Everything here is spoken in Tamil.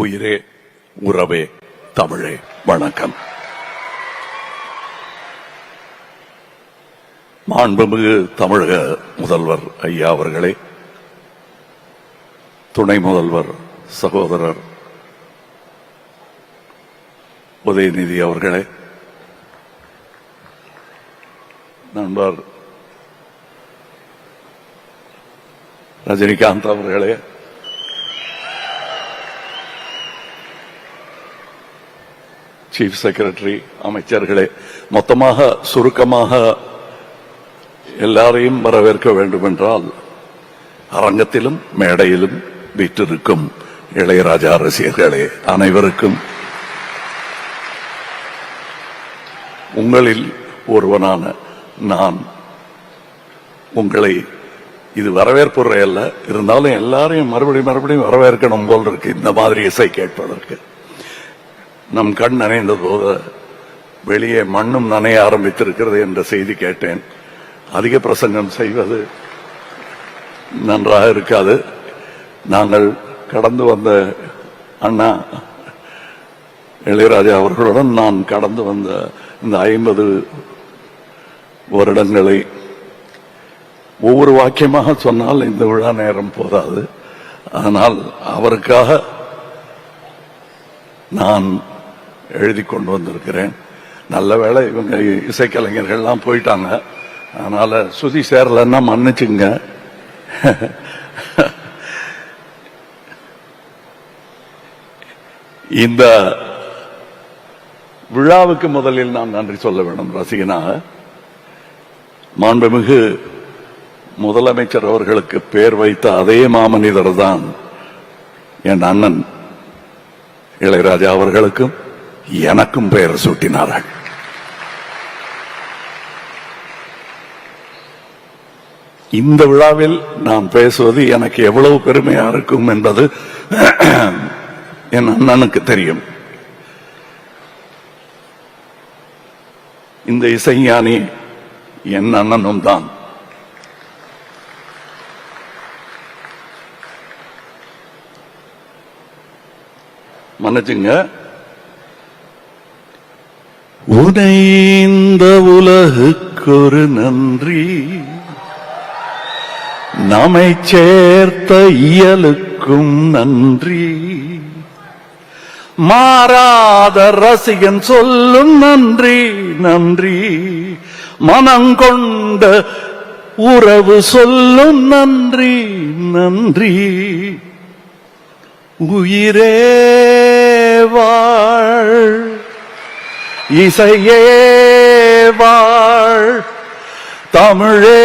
உயிரே உறவே தமிழே வணக்கம். மாண்புமிகு தமிழக முதல்வர் ஐயா அவர்களே, துணை முதல்வர் சகோதரர் உதயநிதி அவர்களே, நண்பர் ரஜினிகாந்த் அவர்களே, சீஃப் செக்ரட்டரி, அமைச்சர்களே, மொத்தமாக சுருக்கமாக எல்லாரையும் வரவேற்க வேண்டும் என்றால் அரங்கத்திலும் மேடையிலும் வீற்றிருக்கும் இளையராஜா ரசிகர்களே அனைவருக்கும் உங்களில் ஒருவனான நான் உங்களை இது வரவேற்புரை அல்ல, இருந்தாலும் எல்லாரையும் மறுபடியும் வரவேற்கணும் போல் இருக்கு. இந்த மாதிரி இசை கேட்பதற்கு நம் கண் நனைந்த போது வெளியே மண்ணும் நனைய ஆரம்பித்திருக்கிறது என்ற செய்தி கேட்டேன். அதிக பிரசங்கம் செய்வது நன்றாக இருக்காது. நாங்கள் கடந்து வந்த அண்ணா இளையராஜா அவர்களுடன் நான் கடந்து வந்த இந்த 50 வருடங்களை ஒவ்வொரு வாக்கியமாக சொன்னால் இந்த விழா நேரம் போதாது. ஆனால் அவருக்காக நான் எழுதி கொண்டு வந்திருக்கிறேன். நல்ல வேளை இவங்க இசைக்கலைஞர்கள்லாம் போயிட்டாங்க, அதனால சுதி சேரலன்னா மன்னிச்சுங்க. இந்த விழாவுக்கு முதலில் நான் நன்றி சொல்ல வேண்டும். ரசிகனாக மாண்புமிகு முதலமைச்சர் அவர்களுக்கு பெயர் வைத்த அதே மாமனிதர் தான் என் அண்ணன் இளையராஜா அவர்களுக்கும் எனக்கும் பெயர் சூட்டினார்கள். இந்த விழாவில் நான் பேசுவது எனக்கு எவ்வளவு பெருமையா இருக்கும் என்பது என் அண்ணனுக்கு தெரியும். இந்த இசைஞானி என் அண்ணனும் தான். மன்னிச்சுங்க. உனை இந்த உலகுக்கொரு நன்றி, நம்மை சேர்த்த இயலுக்கும் நன்றி, மாறாத ரசிகன் சொல்லும் நன்றி நன்றி, மனங்கொண்ட உறவு சொல்லும் நன்றி நன்றி, உயிரே வாழ், இசையே வாழ், தமிழே